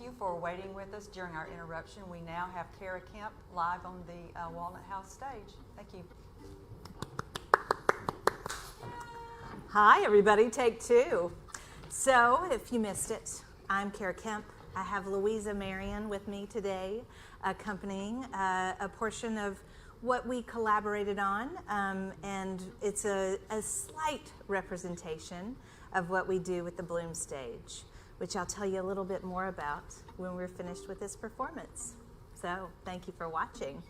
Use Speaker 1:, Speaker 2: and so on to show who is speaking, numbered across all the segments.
Speaker 1: you for waiting with us during our interruption. We now have Kemp live on the Walnut House stage. Thank you.
Speaker 2: Hi, everybody. Take two. So, if you missed it, I'm Kemp. I have Luisa Marion with me today, accompanying a portion of what we collaborated on, and it's a slight representation of what we do with the Bloom stage, which I'll tell you a little bit more about when we're finished with this performance. So, thank you for watching.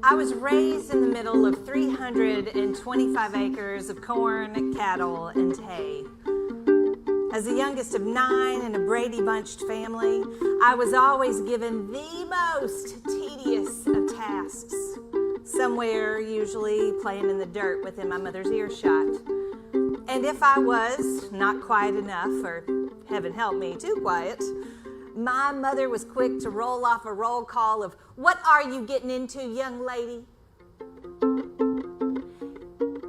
Speaker 2: I was raised in the middle of 325 acres of corn, cattle, and hay. As the youngest of 9 in a Brady bunched family, I was always given the most tedious of tasks, somewhere usually playing in the dirt within my mother's earshot. And if I was not quiet enough, or heaven help me, too quiet, my mother was quick to roll off a roll call of, "What are you getting into, young lady?"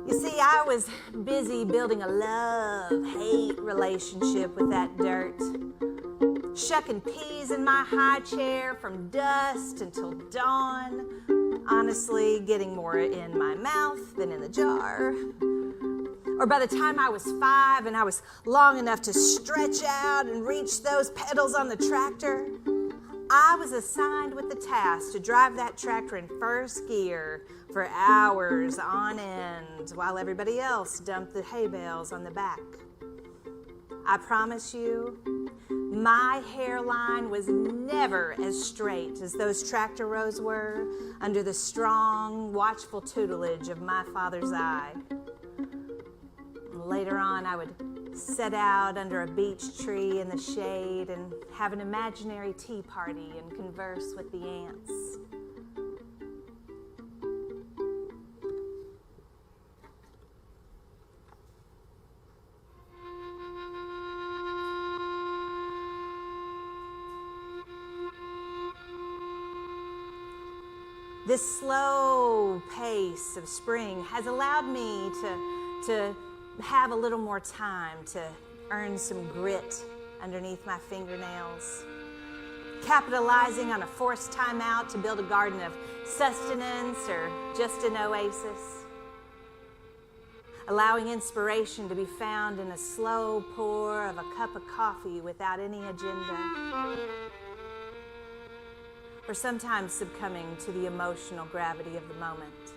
Speaker 2: You see, I was busy building a love-hate relationship with that dirt, shucking peas in my high chair from dusk until dawn, honestly getting more in my mouth than in the jar. Or by the time I was 5 and I was long enough to stretch out and reach those pedals on the tractor, I was assigned with the task to drive that tractor in first gear for hours on end while everybody else dumped the hay bales on the back. I promise you, my hairline was never as straight as those tractor rows were under the strong, watchful tutelage of my father's eye. Later on, I would set out under a beech tree in the shade and have an imaginary tea party and converse with the ants. This slow pace of spring has allowed me to have a little more time to earn some grit underneath my fingernails, capitalizing on a forced time out to build a garden of sustenance or just an oasis, allowing inspiration to be found in a slow pour of a cup of coffee without any agenda, or sometimes succumbing to the emotional gravity of the moment,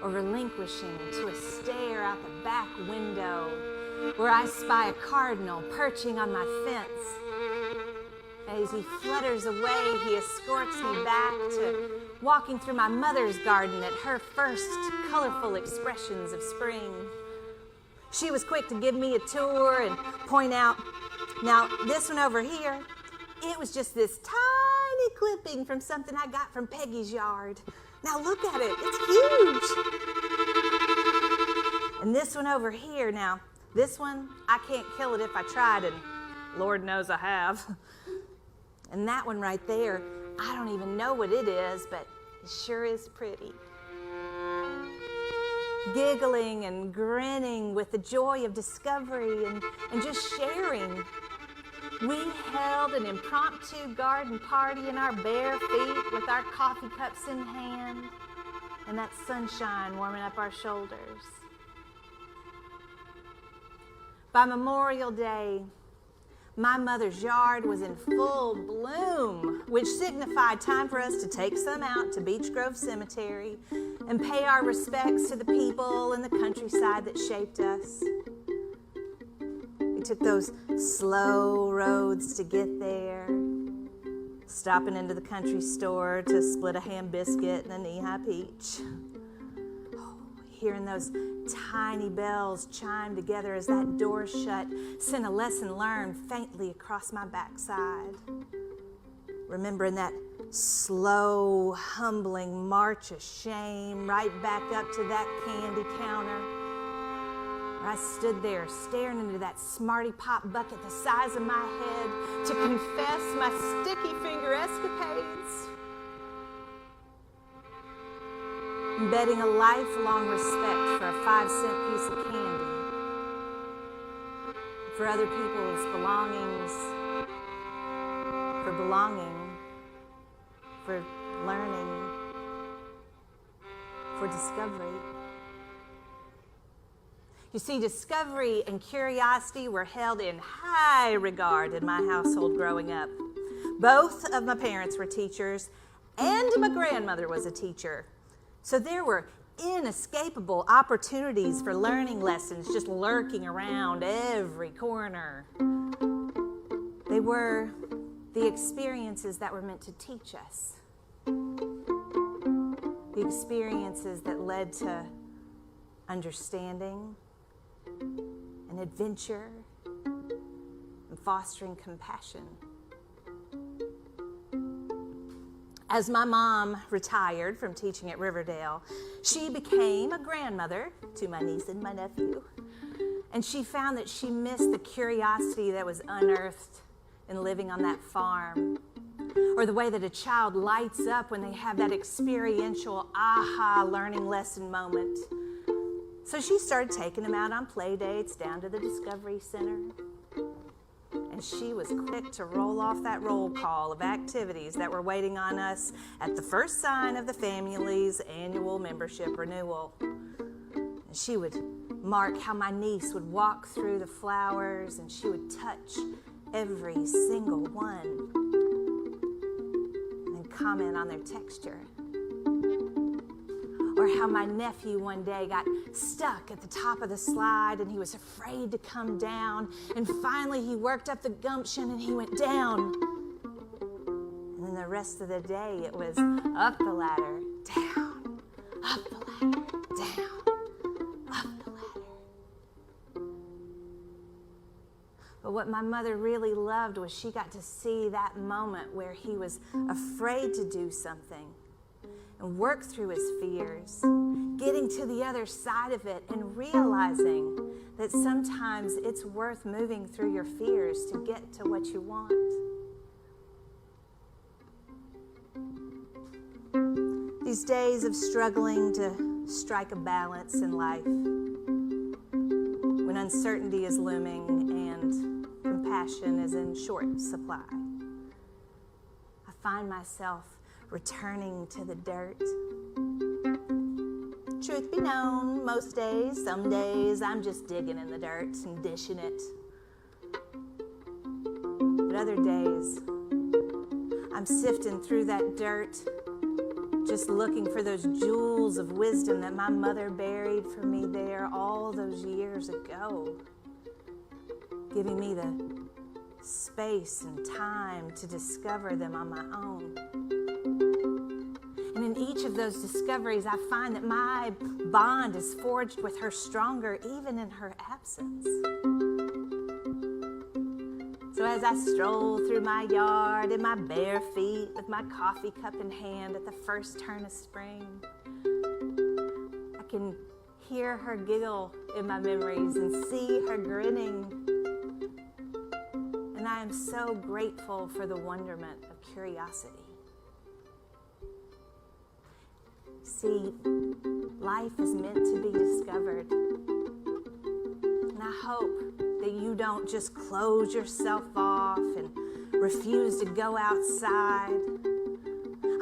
Speaker 2: or relinquishing to a stare out the back window where I spy a cardinal perching on my fence. As he flutters away, he escorts me back to walking through my mother's garden at her first colorful expressions of spring. She was quick to give me a tour and point out, "Now, this one over here, it was just this tiny clipping from something I got from Peggy's yard. Now look at it, it's huge. And this one over here, now, this one, I can't kill it if I tried, and Lord knows I have. And that one right there, I don't even know what it is, but it sure is pretty." Giggling and grinning with the joy of discovery and just sharing, we held an impromptu garden party in our bare feet with our coffee cups in hand and that sunshine warming up our shoulders. By Memorial Day, my mother's yard was in full bloom, which signified time for us to take some out to Beech Grove Cemetery and pay our respects to the people in the countryside that shaped us. We took those slow roads to get there, stopping into the country store to split a ham biscuit and a knee-high peach. Hearing those tiny bells chime together as that door shut sent a lesson learned faintly across my backside. Remembering that slow, humbling march of shame right back up to that candy counter. where I stood there staring into that Smarty Pop bucket the size of my head to confess my sticky finger escapades. And betting a lifelong respect for a 5-cent piece of candy, for other people's belongings, for belonging, for learning, for discovery. You see, discovery and curiosity were held in high regard in my household growing up. Both of my parents were teachers, and my grandmother was a teacher. So there were inescapable opportunities for learning lessons just lurking around every corner. They were the experiences that were meant to teach us. The experiences that led to understanding and adventure and fostering compassion. As my mom retired from teaching at Riverdale, she became a grandmother to my niece and my nephew. And she found that she missed the curiosity that was unearthed in living on that farm, or the way that a child lights up when they have that experiential aha learning lesson moment. So she started taking them out on play dates down to the Discovery Center. And she was quick to roll off that roll call of activities that were waiting on us at the first sign of the family's annual membership renewal. And she would mark how my niece would walk through the flowers, and she would touch every single one and comment on their texture. Or how my nephew one day got stuck at the top of the slide and he was afraid to come down, and finally he worked up the gumption and he went down. And then the rest of the day it was up the ladder, down, up the ladder, down, up the ladder. But what my mother really loved was she got to see that moment where he was afraid to do something and work through his fears, getting to the other side of it and realizing that sometimes it's worth moving through your fears to get to what you want. These days of struggling to strike a balance in life, when uncertainty is looming and compassion is in short supply, I find myself returning to the dirt. Truth be known, most days, some days, I'm just digging in the dirt and dishing it. But other days, I'm sifting through that dirt, just looking for those jewels of wisdom that my mother buried for me there all those years ago, giving me the space and time to discover them on my own. And in each of those discoveries, I find that my bond is forged with her stronger even in her absence. So as I stroll through my yard in my bare feet with my coffee cup in hand at the first turn of spring, I can hear her giggle in my memories and see her grinning. And I am so grateful for the wonderment of curiosity. See, life is meant to be discovered. And I hope that you don't just close yourself off and refuse to go outside.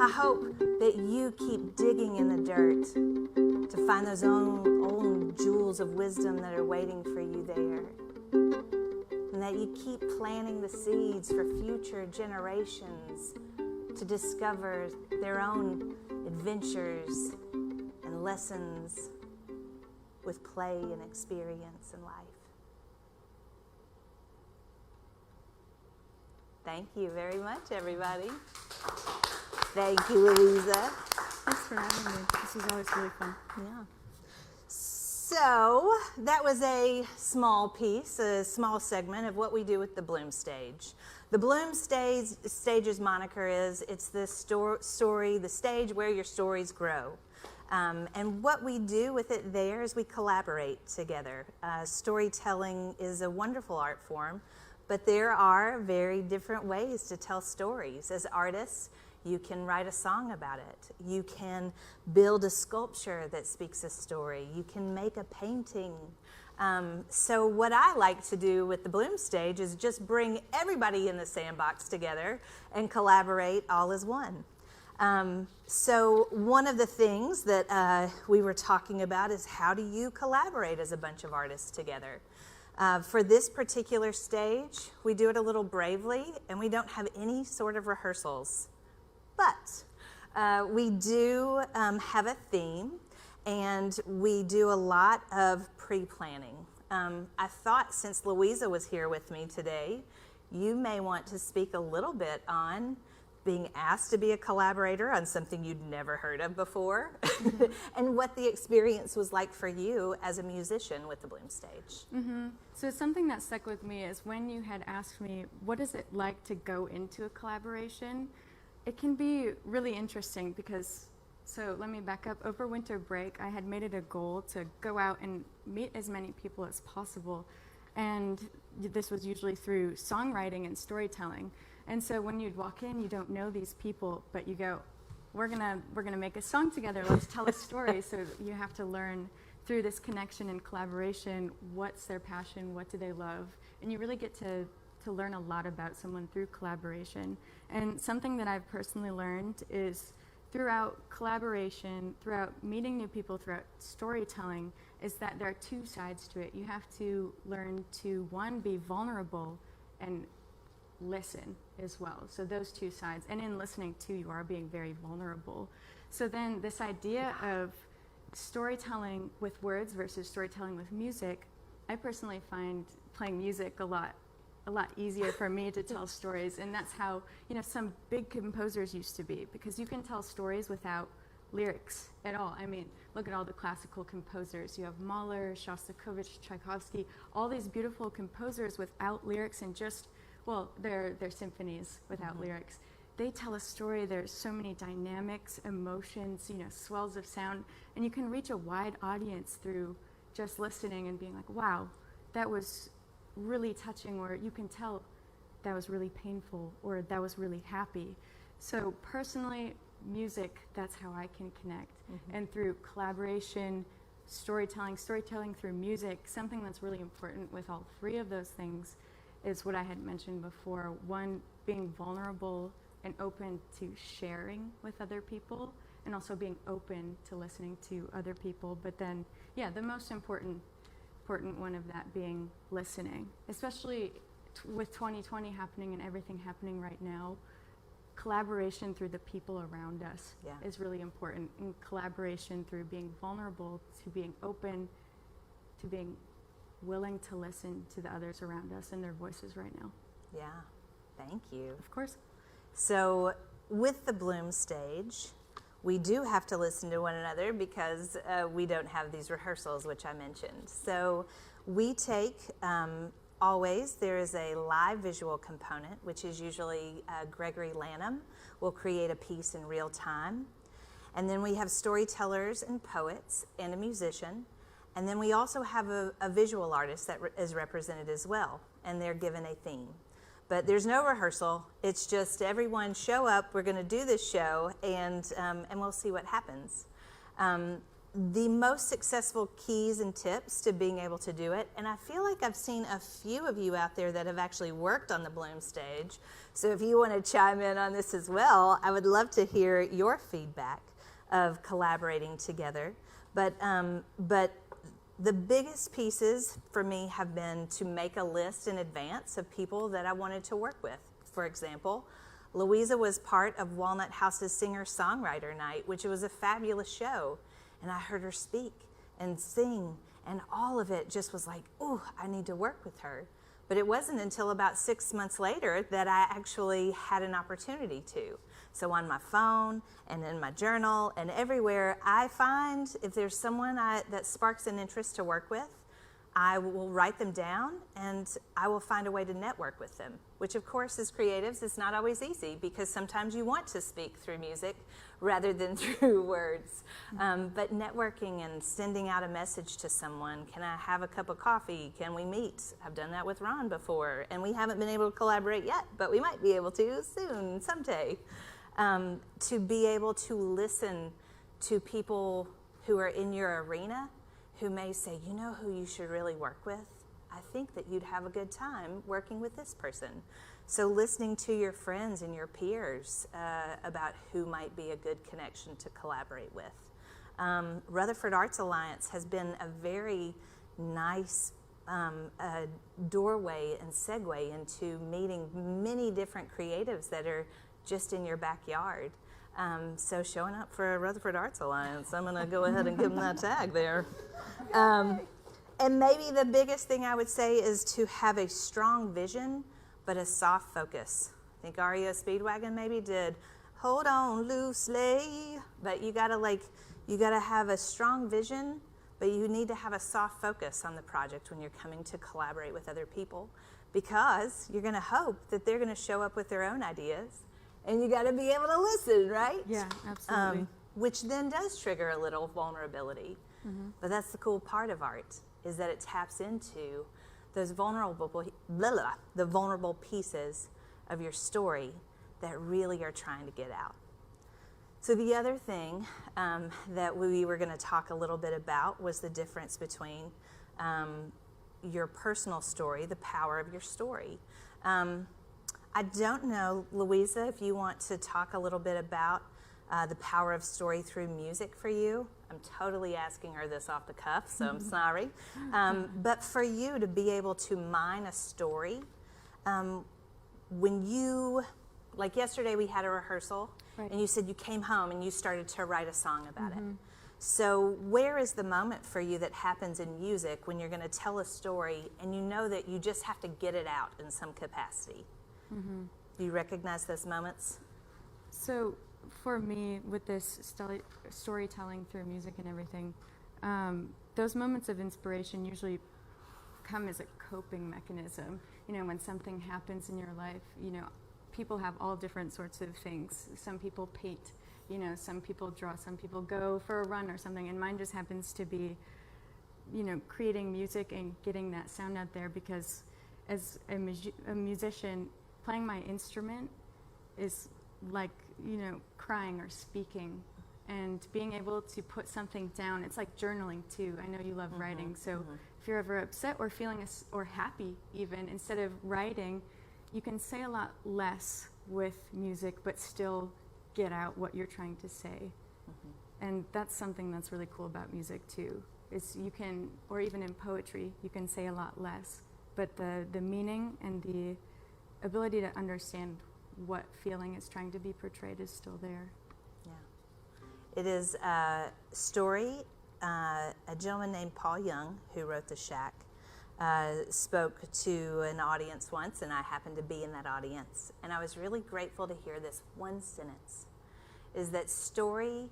Speaker 2: I hope that you keep digging in the dirt to find those old jewels of wisdom that are waiting for you there. And that you keep planting the seeds for future generations to discover their own adventures and lessons with play and experience in life. Thank you very much, everybody. Thank you, Luisa.
Speaker 3: Thanks for having me. This is always really fun.
Speaker 2: Yeah. So that was a small piece, a small segment of what we do with the Bloom Stage. The Bloom Stage's moniker is, it's the story, the stage where your stories grow. And what we do with it there is we collaborate together. Storytelling is a wonderful art form, but there are very different ways to tell stories. As artists, you can write a song about it. You can build a sculpture that speaks a story. You can make a painting. So what I like to do with the Bloom Stage is just bring everybody in the sandbox together and collaborate all as one. So one of the things that we were talking about is how do you collaborate as a bunch of artists together? For this particular stage, we do it a little bravely, and we don't have any sort of rehearsals. But we do have a theme, and we do a lot of pre-planning. I thought since Luisa was here with me today, you may want to speak a little bit on being asked to be a collaborator on something you'd never heard of before, and what the experience was like for you as a musician with the Bloom Stage.
Speaker 3: Mm-hmm. So something that stuck with me is when you had asked me, what is it like to go into a collaboration? It can be really interesting because, so let me back up. Over winter break, I had made it a goal to go out and meet as many people as possible. And this was usually through songwriting and storytelling. And so when you'd walk in, you don't know these people, but you go, we're gonna make a song together. Let's tell a story. So you have to learn through this connection and collaboration, what's their passion, what do they love, and you really get to learn a lot about someone through collaboration. And something that I've personally learned is throughout collaboration, throughout meeting new people, throughout storytelling, is that there are two sides to it. You have to learn to, one, be vulnerable and listen as well. So those two sides. And in listening too, you are being very vulnerable. So then this idea of storytelling with words versus storytelling with music, I personally find playing music a lot easier for me to tell stories. And that's how, some big composers used to be, because you can tell stories without lyrics at all. I mean, look at all the classical composers. You have Mahler, Shostakovich, Tchaikovsky, all these beautiful composers without lyrics and just, they're symphonies without lyrics. They tell a story. There's so many dynamics, emotions, swells of sound, and you can reach a wide audience through just listening and being like, wow, that was really touching, or you can tell that was really painful, or that was really happy. So personally, music, that's how I can connect. And through collaboration, storytelling through music, something that's really important with all three of those things is what I had mentioned before. One, being vulnerable and open to sharing with other people, and also being open to listening to other people. But then, the most important one of that being listening, especially with 2020 happening and everything happening right now. Collaboration through the people around us is really important, and collaboration through being vulnerable, to being open, to being willing to listen to the others around us and their voices right now.
Speaker 2: Yeah, thank you.
Speaker 3: Of course.
Speaker 2: So with the Bloom Stage, we do have to listen to one another because we don't have these rehearsals, which I mentioned. So we take, always, there is a live visual component, which is usually Gregory Lanham will create a piece in real time. And then we have storytellers and poets and a musician. And then we also have a visual artist that is represented as well, and they're given a theme. But there's no rehearsal. It's just everyone show up. We're going to do this show, and we'll see what happens. The most successful keys and tips to being able to do it, and I feel like I've seen a few of you out there that have actually worked on the Bloom Stage. So if you want to chime in on this as well, I would love to hear your feedback of collaborating together. But the biggest pieces for me have been to make a list in advance of people that I wanted to work with. For example, Luisa was part of Walnut House's singer-songwriter night, which was a fabulous show. And I heard her speak and sing, and all of it just was like, ooh, I need to work with her. But it wasn't until about 6 months later that I actually had an opportunity to. So on my phone and in my journal and everywhere, I find if there's someone that sparks an interest to work with, I will write them down and I will find a way to network with them, which of course as creatives is not always easy because sometimes you want to speak through music rather than through words. But networking and sending out a message to someone, can I have a cup of coffee? Can we meet? I've done that with Ron before and we haven't been able to collaborate yet, but we might be able to soon, someday. To be able to listen to people who are in your arena who may say, you know who you should really work with? I think that you'd have a good time working with this person. So listening to your friends and your peers about who might be a good connection to collaborate with. Rutherford Arts Alliance has been a very nice doorway and segue into meeting many different creatives that are just in your backyard. So showing up for a Rutherford Arts Alliance, I'm going to go ahead and give them that tag there. And maybe the biggest thing I would say is to have a strong vision, but a soft focus. I think REA Speedwagon maybe did Hold On Loosely, but you gotta have a strong vision, but you need to have a soft focus on the project when you're coming to collaborate with other people, because you're going to hope that they're going to show up with their own ideas. And you got to be able to listen, right?
Speaker 3: Yeah, absolutely.
Speaker 2: Which then does trigger a little vulnerability. But that's the cool part of art, is that it taps into those the vulnerable pieces of your story that really are trying to get out. So the other thing that we were going to talk a little bit about was the difference between your personal story, the power of your story. I don't know, Luisa, if you want to talk a little bit about the power of story through music for you. I'm totally asking her this off the cuff, so I'm sorry. But for you to be able to mine a story, when you, like yesterday we had a rehearsal, right, and you said you came home and you started to write a song about it. So where is the moment for you that happens in music when you're going to tell a story and you know that you just have to get it out in some capacity? Do you recognize those moments?
Speaker 3: So for me, with this storytelling through music and everything, those moments of inspiration usually come as a coping mechanism. You know, when something happens in your life, you know, people have all different sorts of things. Some people paint, you know, some people draw, some people go for a run or something, and mine just happens to be, you know, creating music and getting that sound out there, because as a musician, playing my instrument is like, you know, crying or speaking, and being able to put something down. It's like journaling too. I know you love writing, so if you're ever upset or feeling or happy even, instead of writing, you can say a lot less with music, but still get out what you're trying to say. And that's something that's really cool about music too, is you can, or even in poetry, you can say a lot less, but the meaning and the ability to understand what feeling is trying to be portrayed is still there.
Speaker 2: Yeah. It is a story. A gentleman named Paul Young, who wrote The Shack, spoke to an audience once, and I happened to be in that audience. And I was really grateful to hear this one sentence, is that story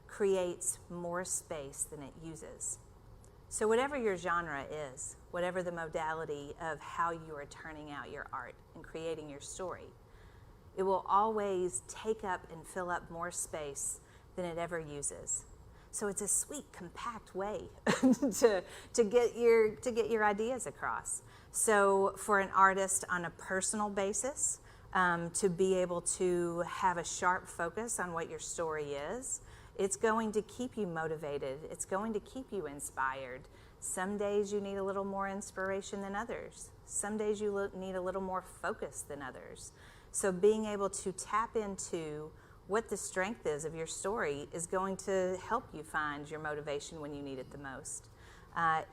Speaker 2: creates more space than it uses. So whatever your genre is, whatever the modality of how you are turning out your art and creating your story, it will always take up and fill up more space than it ever uses. So it's a sweet, compact way to get your ideas across. So for an artist on a personal basis, to be able to have a sharp focus on what your story is, it's going to keep you motivated. It's going to keep you inspired. Some days you need a little more inspiration than others. Some days you need a little more focus than others. So being able to tap into what the strength is of your story is going to help you find your motivation when you need it the most.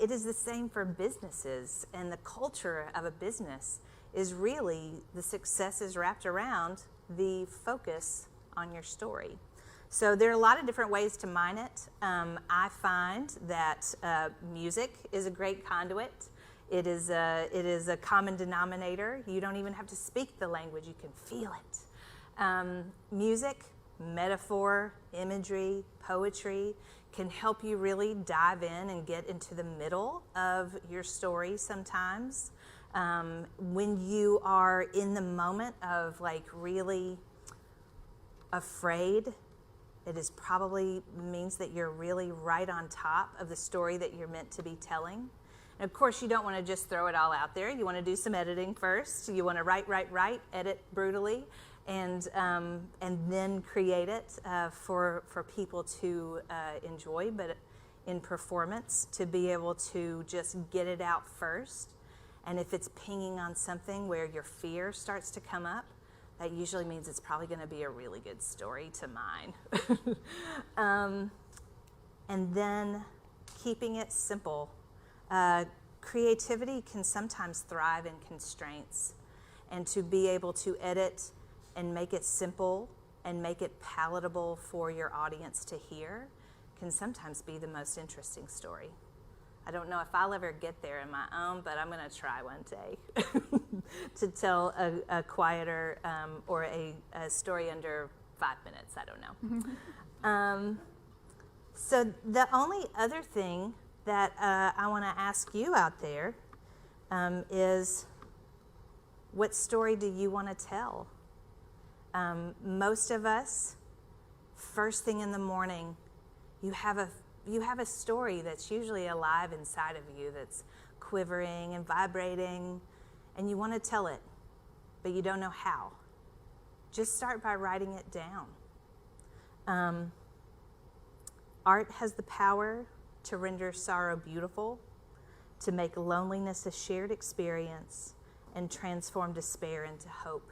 Speaker 2: It is the same for businesses, and the culture of a business is really, the success is wrapped around the focus on your story. So there are a lot of different ways to mine it. I find that music is a great conduit. It is a common denominator. You don't even have to speak the language, you can feel it. Music, metaphor, imagery, poetry can help you really dive in and get into the middle of your story sometimes. When you are in the moment of like really afraid, it is probably means that you're really right on top of the story that you're meant to be telling. And of course, you don't want to just throw it all out there. You want to do some editing first. You want to write, edit brutally, and then create it for people to enjoy, but in performance, to be able to just get it out first. And if it's pinging on something where your fear starts to come up, that usually means it's probably going to be a really good story to mine. And then keeping it simple. Creativity can sometimes thrive in constraints, and to be able to edit and make it simple and make it palatable for your audience to hear can sometimes be the most interesting story. I don't know if I'll ever get there in my own, but I'm going to try one day to tell a quieter or a story under 5 minutes. I don't know. So the only other thing that I want to ask you out there is, what story do you want to tell? Most of us, first thing in the morning, you have a story that's usually alive inside of you, that's quivering and vibrating, and you want to tell it, but you don't know how. Just start by writing it down. Art has the power to render sorrow beautiful, to make loneliness a shared experience, and transform despair into hope.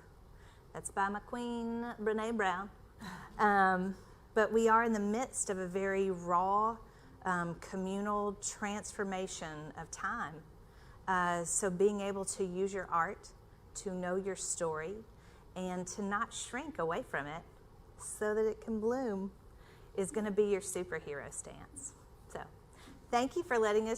Speaker 2: That's by my queen, Brené Brown. But we are in the midst of a very raw, communal transformation of time. So being able to use your art, to know your story, and to not shrink away from it so that it can bloom is going to be your superhero stance. So thank you for letting us